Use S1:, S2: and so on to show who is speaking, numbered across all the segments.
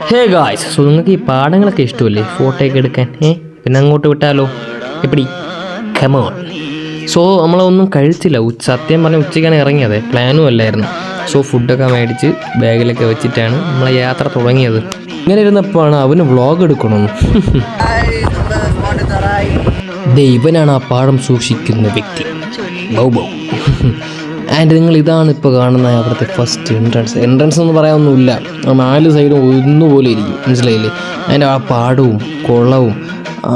S1: Hey guys, so നിങ്ങൾക്ക് ഈ പാടങ്ങളൊക്കെ ഇഷ്ടമല്ലേ ഫോട്ടോയൊക്കെ എടുക്കാൻ? പിന്നെ അങ്ങോട്ട് വിട്ടാലോ? എപ്പടി കമോൺ. സോ നമ്മളൊന്നും കഴിച്ചില്ല. സത്യം പറഞ്ഞാൽ ഉച്ചയ്ക്കാണ് ഇറങ്ങിയത്, പ്ലാനും അല്ലായിരുന്നു. സോ ഫുഡൊക്കെ മേടിച്ച് ബാഗിലൊക്കെ വെച്ചിട്ടാണ് നമ്മളെ യാത്ര തുടങ്ങിയത്. ഇങ്ങനെ ഇരുന്നപ്പോഴാണ് അവന് വ്ളോഗ് എടുക്കണമെന്ന്. ഇവനാണ് ആ പാടം സൂക്ഷിക്കുന്ന വ്യക്തി, ബൗബൗ. ആൻഡ് നിങ്ങൾ ഇതാണ് ഇപ്പോൾ കാണുന്ന അവിടുത്തെ ഫസ്റ്റ് എൻട്രൻസ് എന്ന് പറയാനൊന്നുമില്ല. 4 സൈഡും ഒന്നുപോലെ ഇരിക്കും, മനസ്സിലായില്ലേ? അതിൻ്റെ ആ പാടവും കുളവും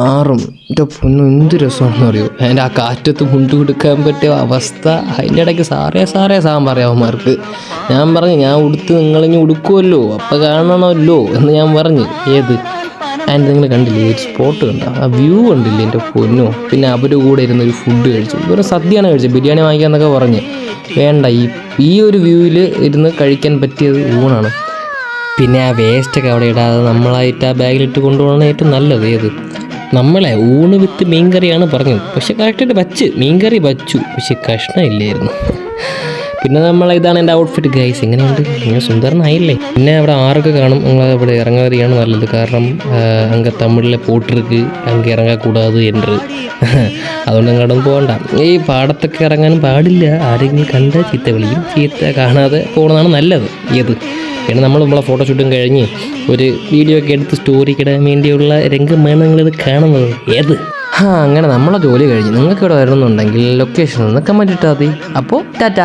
S1: ആറും എൻ്റെ പൊന്നും എന്ത് രസമാണെന്ന് അറിയോ. അതിൻ്റെ ആ കാറ്റത്ത് മുണ്ടുകൊടുക്കാൻ പറ്റിയ അവസ്ഥ. അതിൻ്റെ ഇടയ്ക്ക് സാറേ സാൻ പറയാവന്മാർക്ക്. ഞാൻ പറഞ്ഞു, ഞാൻ ഉടുത്ത് നിങ്ങളിങ്ങ് ഉടുക്കുമല്ലോ, അപ്പം കാണണമല്ലോ എന്ന് ഞാൻ പറഞ്ഞു. ഏത് ആൻഡ് നിങ്ങൾ കണ്ടില്ലേ ഒരു സ്പോട്ട് കണ്ടോ? ആ വ്യൂ കണ്ടില്ലേ എൻ്റെ പൊന്നോ. പിന്നെ അവരുടെ കൂടെ ഇരുന്നൊരു ഫുഡ് കഴിച്ചു. ഇവരെ സദ്യയാണ് കഴിച്ചത്. ബിരിയാണി വാങ്ങിക്കാന്നൊക്കെ പറഞ്ഞ് വേണ്ട, ഈ ഒരു വ്യൂവിൽ ഇരുന്ന് കഴിക്കാൻ പറ്റിയത് ഊണാണ്. പിന്നെ ആ വേസ്റ്റൊക്കെ അവിടെ ഇടാതെ നമ്മളായിട്ട് ആ ബാഗിലിട്ട് കൊണ്ടുപോകണം ഏറ്റവും നല്ലത്. ഏത് നമ്മളെ ഊണ് വിത്ത് മീൻകറിയാണ് പറഞ്ഞത്, പക്ഷെ കറക്റ്റായിട്ട് മീൻകറി വച്ചു, പക്ഷെ കഷ്ണം ഇല്ലായിരുന്നു. പിന്നെ ഇതാണ് എൻ്റെ ഔട്ട്ഫിറ്റ് ഗൈസ്. എങ്ങനെയുണ്ട്? ഞാൻ സുന്ദരനായില്ലേ? പിന്നെ അവിടെ ആറൊക്കെ കാണും. നിങ്ങൾ അവിടെ ഇറങ്ങാതെയാണ് നല്ലത്. കാരണം അങ്ങ് തമിഴിലെ പോട്ടിருக்கு അങ്ങ് ഇറങ്ങാക്കൂടാതെ എൻ്റെ അതുകൊണ്ട് അങ്ങോട്ടും പോകണ്ട. ഈ പാടത്തൊക്കെ ഇറങ്ങാനും പാടില്ല. ആരെങ്കിലും കണ്ട് ചീത്ത വിളിക്കും. ചീത്ത കാണാതെ പോകുന്നതാണ് നല്ലത്. ഏത് പിന്നെ നമ്മളെ ഫോട്ടോഷൂട്ടും കഴിഞ്ഞ് ഒരു വീഡിയോ ഒക്കെ എടുത്ത് സ്റ്റോറിക്ക് ഇടാൻ വേണ്ടിയുള്ള രംഗമാണ് നിങ്ങളിത് കാണുന്നത്. ഏത് അങ്ങനെ നമ്മളെ ജോലി കഴിഞ്ഞ് നിങ്ങൾക്ക് ഇവിടെ വരണമെന്നുണ്ടെങ്കിൽ ലൊക്കേഷൻ ഒന്ന് കമൻറ്റ് ഇട്ടാൽ മതി. അപ്പോൾ ടാറ്റ.